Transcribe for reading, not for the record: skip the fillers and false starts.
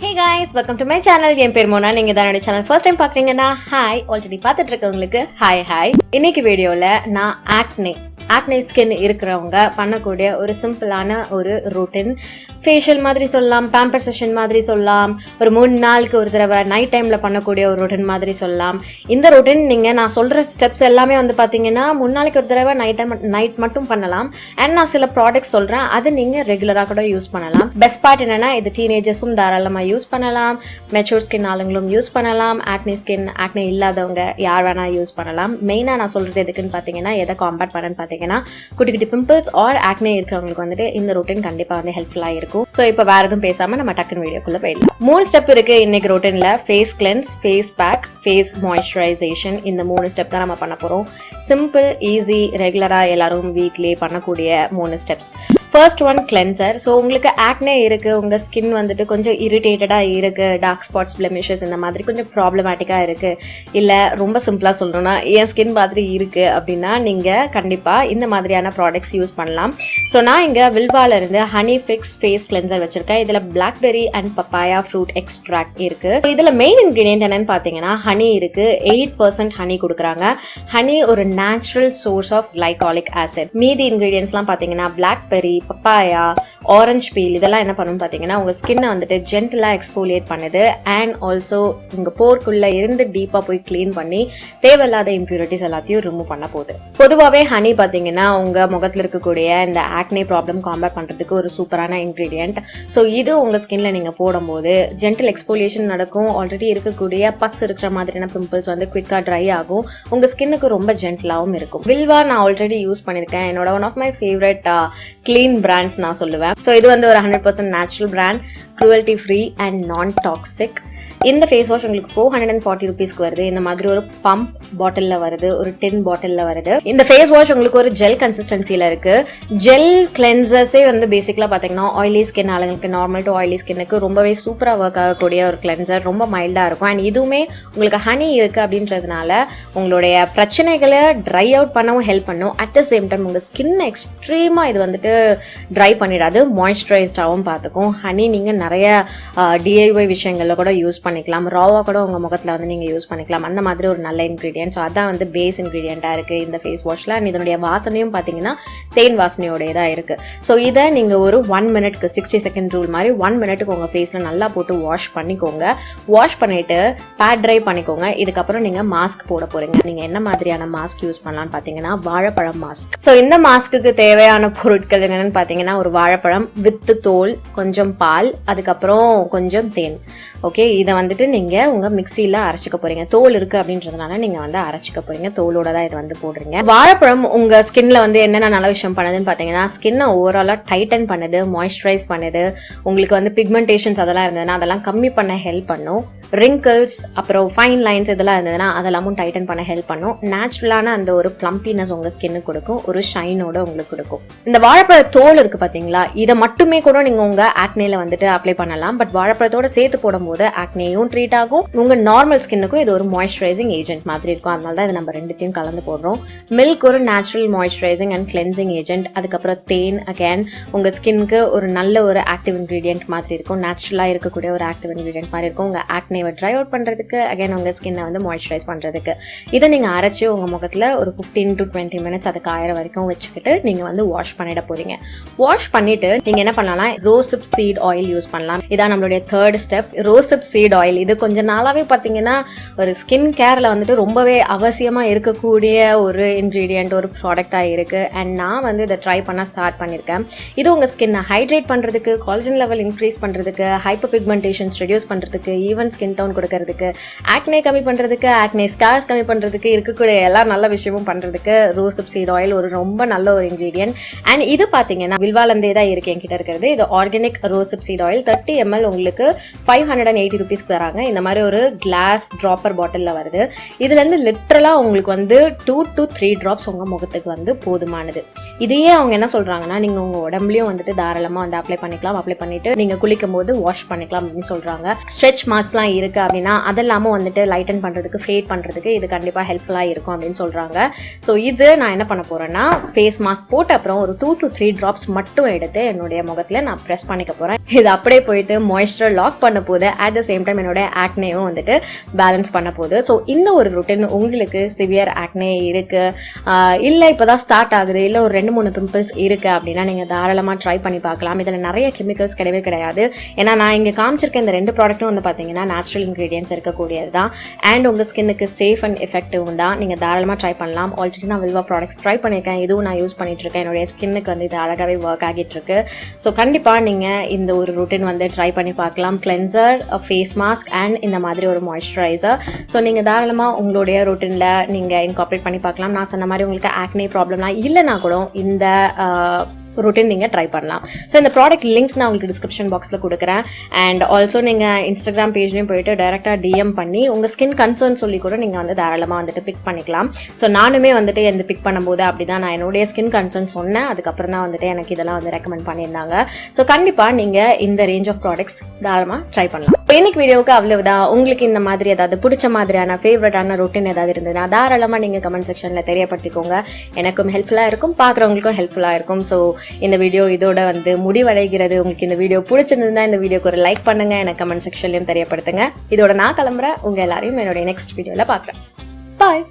Hey guys, welcome to my channel. என் பேர் மோனா. நீங்க தான் என்னோட சேனல் ஃபர்ஸ்ட் டைம் பாக்குறீங்கன்னா ஹாய், ஆல்ரெடி பார்த்துட்டு இருக்கவங்களுக்கு ஹாய். இன்னைக்கு வீடியோல நான் ஆக்னே ஸ்கின் இருக்கிறவங்க பண்ணக்கூடிய ஒரு சிம்பிளான ஒரு ரொட்டீன், ஃபேஷியல் மாதிரி சொல்லலாம், பேம்பர் செஷன் மாதிரி சொல்லலாம், ஒரு 3 நாளுக்கு ஒரு தடவை நைட் டைம்ல பண்ணக்கூடிய ஒரு ரொட்டீன் மாதிரி சொல்லலாம். இந்த ரொட்டீன் நீங்க நான் சொல்ற ஸ்டெப்ஸ் எல்லாமே வந்து பாத்தீங்கன்னா 3 நாளைக்கு ஒரு தடவை நைட் மட்டும் பண்ணலாம். அண்ட் நான் சில ப்ராடக்ட்ஸ் சொல்றேன், அது நீங்க ரெகுலரா கூட யூஸ் பண்ணலாம். பெஸ்ட் பார்ட் என்னன்னா, இது டீனேஜர்ஸும் தாராளமா யூஸ் பண்ணலாம், மெச்சூர் ஸ்கின் ஆளுங்களும் யூஸ் பண்ணலாம், ஆக்னே இல்லாதவங்க யார் வேணா யூஸ் பண்ணலாம். மெயினா நான் சொல்றது எதுக்குன்னு பாத்தீங்கன்னா, எதை காம்பேட் பண்ணன்னு பாத்தீங்கன்னா, குட்டி பிம்பிள்ஸ் ஆர் ஆக்னே இருக்கிறவங்களுக்கு வந்துட்டு இந்த ரொட்டீன் கண்டிப்பா வந்து ஹெல்ப்ஃபுல்லா இருக்கும். சோ இப்போ வேற எதுவும் பேசாம நம்ம டக்குன்னு வீடியோக்குள்ள போயிடலாம். 3 ஸ்டெப் இருக்கு இன்னைக்கு ரொட்டீன்ல. Face cleanse, face pack, face moisturisation. இந்த 3 ஸ்டெப் தான் நம்ம பண்ண போறோம். சிம்பிள், ஈஸி, ரெகுலரா எல்லாரும் வீக்லி பண்ணக்கூடிய 3 steps. First one cleanser. So உங்களுக்கு ஆக்னே இருக்கு, உங்க ஸ்கின் வந்துட்டு கொஞ்சம் இரிட்டேட்டடா இருக்கு, டார்க் ஸ்பாட்ஸ், பிளெமிஷஸ் இந்த மாதிரி கொஞ்சம் ப்ராப்ளமேட்டிக்கா இருக்கு, இல்ல ரொம்ப சிம்பிளா சொல்லணும்னா என் ஸ்கின் மாதிரி இருக்கு அப்படின்னா நீங்க கண்டிப்பா இந்த மாதிரியான ப்ராடக்ட்ஸ் யூஸ் பண்ணலாம். ஸோ நான் இங்க வில்வால இருந்து ஹனி ஃபிக்ஸ் ஃபேஸ் கிளென்சர் வச்சிருக்கேன். இதுல blackberry and papaya fruit extract இருக்கு. இதுல மெயின் இன்கிரியன்ட் என்னன்னு பாத்தீங்கன்னா ஹனி இருக்கு. 8% ஹனி கொடுக்குறாங்க. ஹனி ஒரு natural source of glycolic acid. மீதி இன்கிரியன்ட்ஸ்லாம் பாத்தீங்கன்னா பிளாக்பெரி, பப்பாயா, ஆரஞ்சு பீல் இதெல்லாம் என்ன பண்ணுன்னு பாத்தீங்கன்னா உங்க ஸ்கின்னை வந்துட்டு ஜென்டலா எக்ஸ்போலியேட் பண்ணுது. அண்ட் ஆல்சோ உங்க போர்க்குள்ள இருந்து டீப்பா போய் கிளீன் பண்ணி தேவையில்லாத இம்பியூரிட்டிஸ் எல்லாத்தையும் ரிமூவ் பண்ண போகுது. பொதுவாகவே ஹனி பாத்தீங்கன்னா உங்க முகத்துல இருக்கக்கூடிய இந்த ஆக்னே ப்ராப்ளம் காம்பேட் பண்றதுக்கு ஒரு சூப்பரான இன்கிரீடியன்ட். ஸோ இது உங்க ஸ்கின்ல நீங்க போடும்போது ஜென்டல் எக்ஸ்போலியேஷன் நடக்கும். ஆல்ரெடி இருக்கக்கூடிய பஸ் இருக்கிற மாதிரியான பிம்பிள்ஸ் வந்து குவிக்கா ட்ரை ஆகும். உங்க ஸ்கின்னுக்கு ரொம்ப ஜென்டலாவும் இருக்கும். வில்வா நான் ஆல்ரெடி யூஸ் பண்ணிருக்கேன். என்னோட one of my favourite clean brands நான் சொல்லுவேன். ஸோ இது வந்து ஒரு 100% natural brand, cruelty free and non toxic. இந்த ஃபேஸ் வாஷ் உங்களுக்கு 440 ருபீஸ்க்கு வருது. இந்த மாதிரி ஒரு பம்ப் பாட்டில்ல வருது, ஒரு 10 பாட்டில்ல வருது. இந்த ஃபேஸ் வாஷ் உங்களுக்கு ஒரு ஜெல் கன்சிஸ்டன்சில இருக்கு. ஜெல் கிளென்சர்ஸே வந்து பேசிக்கலா பாத்தீங்கன்னா ஆயிலி ஸ்கின் ஆளுங்களுக்கு, நார்மல் டு ஆயிலி ஸ்கின்னுக்கு ரொம்பவே சூப்பரா ஒர்க் ஆகக்கூடிய ஒரு கிளென்சர். ரொம்ப மைல்டா இருக்கும். அண்ட் இதுவுமே உங்களுக்கு ஹனி இருக்கு அப்படின்றதுனால உங்களுடைய பிரச்சனைகளை ட்ரை அவுட் பண்ணவும் ஹெல்ப் பண்ணும். அட் த சேம் டைம் உங்க ஸ்கின் எக்ஸ்ட்ரீமா இது வந்துட்டு ட்ரை பண்ணிடாது, மாய்ஸ்சரைஸ்டாகவும் பார்த்துக்கும். ஹனி நீங்க நிறைய டிஐஒய் விஷயங்கள்ல கூட யூஸ் பண்ணிக்கலாம். ராவா கூட உங்க முகத்துல வந்து நீங்க யூஸ் பண்ணிக்கலாம். அந்த மாதிரி ஒரு நல்ல இன்கிரீடியன்ட். ஸோ அதான் வந்து பேஸ் இன்கிரீடியண்டா இருக்கு இந்த ஃபேஸ் வாஷ்ல. இதனுடைய வாசனையும் பாத்தீங்கன்னா தேன் வாசனையோட இருக்கு. ஸோ இதை நீங்க ஒரு 1 மினிட்க்கு 60 செகண்ட் ரூல் மாதிரி 1 மினிட்டுக்கு உங்க ஃபேஸ்ல நல்லா போட்டு வாஷ் பண்ணிக்கோங்க. வாஷ் பண்ணிட்டு பேட் ட்ரை பண்ணிக்கோங்க. இதுக்கப்புறம் நீங்க மாஸ்க் போட போறீங்க. நீங்க என்ன மாதிரியான மாஸ்க் யூஸ் பண்ணலாம்னு பாத்தீங்கன்னா வாழைப்பழம் மாஸ்க். ஸோ இந்த மாஸ்க்கு தேவையான பொருட்கள் என்னன்னு பாத்தீங்கன்னா ஒரு வாழைப்பழம் வித் தோல், கொஞ்சம் பால், அதுக்கப்புறம் கொஞ்சம் தேன். ஓகே, இதை வந்துட்டு நீங்க உங்க மிக்சியில அரைச்சிக்க போறீங்க. தோல் இருக்கு அப்படின்றதுனால நீங்க வந்து அரைச்சிக்க போறீங்க. தோலோட தான் இது வந்து போடுறீங்க. வாழைப்பழம் உங்க ஸ்கின்ல வந்து என்னென்ன நல்ல விஷயம் பண்ணுதுன்னு பாத்தீங்கன்னா ஸ்கின்னை ஓவராலா டைட்டன் பண்ணுது, மாய்ஸ்சரைஸ் பண்ணுது. உங்களுக்கு வந்து பிக்மெண்டேஷன்ஸ் அதெல்லாம் இருந்ததுன்னா அதெல்லாம் கம்மி பண்ண ஹெல்ப் பண்ணும். ரிங்கிள்ஸ், அப்புறம் ஃபைன் லைன்ஸ் இதெல்லாம் இருந்ததுன்னா அதெல்லாமும் டைட்டன் பண்ண ஹெல்ப் பண்ணும். நேச்சுரலான அந்த ஒரு பிளம்பினஸ் உங்க ஸ்கின்னுக்கு கொடுக்கும், ஒரு ஷைனோட உங்களுக்கு கொடுக்கும். இந்த வாழைப்பழ தோல் இருக்கு பாத்தீங்களா, இதை மட்டுமே கூட நீங்க உங்க ஆக்னேல வந்துட்டு அப்ளை பண்ணலாம். பட் வாழைப்பழத்தோட சேர்த்து போடும்போது ஆக்னேயும் ட்ரீட் ஆகும், உங்க நார்மல் ஸ்கின்னுக்கும் இது ஒரு மாய்ஸ்சரைசிங் ஏஜென்ட் மாதிரி இருக்கும். அதனால தான் இது நம்ம ரெண்டுத்தையும் கலந்து போடுறோம். மில்க் ஒரு natural moisturising and cleansing agent. அதுக்கப்புறம் தேன் அகேன் உங்க ஸ்கின்னுக்கு ஒரு நல்ல ஒரு ஆக்டிவ் இன்கிரீடியன்ட் மாதிரி இருக்கும். நேச்சுரலா இருக்கக்கூடிய ஒரு ஆக்டிவ் இன்கிரீடியன்ட் மாதிரி இருக்கும். உங்க ஆக்னேவை ட்ரை அவுட் பண்றதுக்கு, அகேன் உங்க ஸ்கின்னை வந்து மாய்ஸ்சரைஸ் பண்றதுக்கு. இதை நீங்க அரைச்சு உங்க முகத்துல ஒரு 15 to 20 மினிட்ஸ் அது காயற வரைக்கும் வச்சுக்கிட்டு நீங்க வந்து வாஷ் பண்ணிட போறீங்க. வாஷ் பண்ணிட்டு நீங்க என்ன பண்ணலாம், ரோஸ்ஹிப் சீட் ஆயில் யூஸ் பண்ணலாம். இதான் நம்மளுடைய 3rd ஸ்டெப், ரோஸ்ஹிப் சீட் ஆயில். இது கொஞ்ச நாளாவே பாத்தீங்கன்னா ஒரு ஸ்கின் கேர்ல வந்துட்டு ரொம்பவே அவசியமா இருக்கக்கூடிய ஒரு இன்கிரீடியன்ட், ஒரு ப்ராடக்டா இருக்கு. அண்ட் நான் வந்து இதை ட்ரை பண்ண ஸ்டார்ட் பண்ணிருக்கேன். இது உங்க ஸ்கின்னை ஹைட்ரேட் பண்றதுக்கு, காலஜன் லெவல் இன்க்ரீஸ் பண்றதுக்கு, ஹைப்பர் பிக்மெண்டேஷன்ஸ் ரெடியூஸ் பண்றதுக்கு, ஈவன் ஸ்கின் டோன் கொடுக்கறதுக்கு, ஆக்னே கம்மி பண்றதுக்கு, ஆக்னே ஸ்கார்ஸ் கம்மி பண்றதுக்கு, இருக்கக்கூடிய எல்லா நல்ல விஷயமும் பண்றதுக்கு ரோஸ்ஹிப் சீட் ஆயில் ஒரு ரொம்ப நல்ல ஒரு இன்கிரீடியன்ட். அண்ட் இது பாத்தீங்கன்னா வில்வாலந்தே தான் இருக்கு என்கிட்ட இருக்கிறது. இது ஆர்கானிக் ரோஸ்ஹிப் சீட் ஆயில். 30 ml உங்களுக்கு 580 ருபீஸ்க்கு தராங்க. இந்த மாதிரி ஒரு கிளாஸ் டிராப்பர் பாட்டில்ல வருது. இதுல இருந்து வந்து லிட்டரலாக உங்களுக்கு வந்து 2 to 3 drops உங்கள் முகத்துக்கு வந்து போதுமானது. இதையே அவங்க என்ன சொல்கிறாங்கன்னா, நீங்கள் உங்கள் உடம்புலையும் வந்துட்டு தாராளமாக வந்து அப்ளை பண்ணிக்கலாம். அப்ளை பண்ணிவிட்டு நீங்கள் குளிக்கும் போது வாஷ் பண்ணிக்கலாம் அப்படின்னு சொல்கிறாங்க. ஸ்ட்ரெச் மார்க்ஸ்லாம் இருக்குது அப்படின்னா அதெல்லாமும் வந்துட்டு லைட்டன் பண்ணுறதுக்கு, ஃபேட் பண்ணுறதுக்கு இது கண்டிப்பாக ஹெல்ப்ஃபுல்லாக இருக்கும் அப்படின்னு சொல்கிறாங்க. ஸோ இது நான் என்ன பண்ண போகிறேன்னா, ஃபேஸ் மாஸ்க் போட்ட அப்புறம் ஒரு 2 to 3 drops மட்டும் எடுத்து என்னுடைய முகத்தில் நான் ப்ரெஸ் பண்ணிக்க போகிறேன். இது அப்படியே போயிட்டு மாய்ஸ்சர் லாக் பண்ண போது அட் த சேம் டைம் என்னோட ஆக்னேவும் வந்துட்டு பேலன்ஸ் பண்ண போகுது. ஸோ இந்த ஒரு ருட்டீன் உங்களுக்கு சிவியர் ஆக்னே இருக்கு, இல்லை இப்போதான் ஸ்டார்ட் ஆகுது, இல்லை ஒரு 2-3 பிம்பிள்ஸ் இருக்கு அப்படின்னா நீங்கள் தாராளமாக ட்ரை பண்ணி பார்க்கலாம். இதில் நிறைய கெமிக்கல்ஸ் கிடையவே கிடையாது. ஏன்னா நான் இங்கே காமிச்சிருக்க இந்த 2 ப்ராடக்ட்டும் வந்து பார்த்தீங்கன்னா நேச்சுரல் இன்க்ரீடியன்ஸ் இருக்கக்கூடியது தான். அண்ட் உங்கள் ஸ்கின்னுக்கு சேஃப் அண்ட் எஃபெக்டிவ் தான். நீங்கள் தாராளமாக ட்ரை பண்ணலாம். ஆல்ரெடி நான் வில்வா ப்ராடக்ட்ஸ் ட்ரை பண்ணியிருக்கேன், இதுவும் நான் யூஸ் பண்ணிட்டு இருக்கேன். என்னுடைய ஸ்கின்னுக்கு வந்து இது அழகாகவே ஒர்க் ஆகிட்டு இருக்கு. ஸோ கண்டிப்பாக நீங்கள் இந்த ஒரு ருட்டீன் வந்து ட்ரை பண்ணி பார்க்கலாம். கிளென்சர், ஃபேஸ் மாஸ்க் அண்ட் இந்த மாதிரி ஒரு மாய்ஸ்சரைசர். ஸோ நீங்கள் தாராளமாக உங்களுடைய ரொட்டீனில் நீங்கள் இன்கார்பரேட் பண்ணி பார்க்கலாம். நான் சொன்ன மாதிரி உங்களுக்கு ஆக்னே ப்ராப்ளம்லாம் இல்லைனா கூட இந்த ரொட்டீன் நீங்கள் ட்ரை பண்ணலாம். ஸோ இந்த ப்ராடக்ட் லிங்க்ஸ் நான் உங்களுக்கு டிஸ்கிரிப்ஷன் பாக்ஸில் கொடுக்குறேன். அண்ட் ஆல்சோ நீங்கள் இன்ஸ்டாகிராம் பேஜ்லேயும் போயிட்டு டைரெக்டாக டிஎம் பண்ணி உங்கள் ஸ்கின் கன்சர்ன் சொல்லி கூட நீங்கள் வந்து தாராளமாக வந்துட்டு பிக் பண்ணிக்கலாம். ஸோ நானுமே வந்துட்டு எந்த பிக் பண்ணும்போது அப்படி தான் நான் என்னுடைய ஸ்கின் கன்சர்ன் சொன்னேன். அதுக்கப்புறம் தான் வந்துட்டு எனக்கு இதெல்லாம் வந்து ரெக்கமெண்ட் பண்ணியிருந்தாங்க. ஸோ கண்டிப்பாக நீங்கள் இந்த ரேஞ்ச் ஆஃப் ப்ராடக்ட்ஸ் தாராளமாக ட்ரை பண்ணலாம். இன்னைக்கு வீடியோவுக்கு அவ்வளவுதான். உங்களுக்கு இந்த மாதிரி ஏதாவது பிடிச்ச மாதிரியான ஃபேவரட்டான ரொட்டீன் ஏதாவது இருந்ததுன்னா தாராளமாக நீங்கள் கமெண்ட் செக்ஷனில் தெரியப்படுத்திக்கோங்க. எனக்கும் ஹெல்ப்ஃபுல்லாக இருக்கும், பார்க்குறவங்களுக்கும் ஹெல்ப்ஃபுல்லாக இருக்கும். ஸோ இந்த வீடியோ இதோட வந்து முடிவடைகிறது. உங்களுக்கு இந்த வீடியோ பிடிச்சிருந்ததுன்னா இந்த வீடியோக்கு ஒரு லைக் பண்ணுங்க, எனக்கு கமெண்ட் செக்ஷன்லையும் தெரியப்படுத்துங்க. இதோட நான் கிளம்புறேன். உங்க எல்லாரையும் என்னோட நெக்ஸ்ட் வீடியோல பார்க்குறேன். பாய்.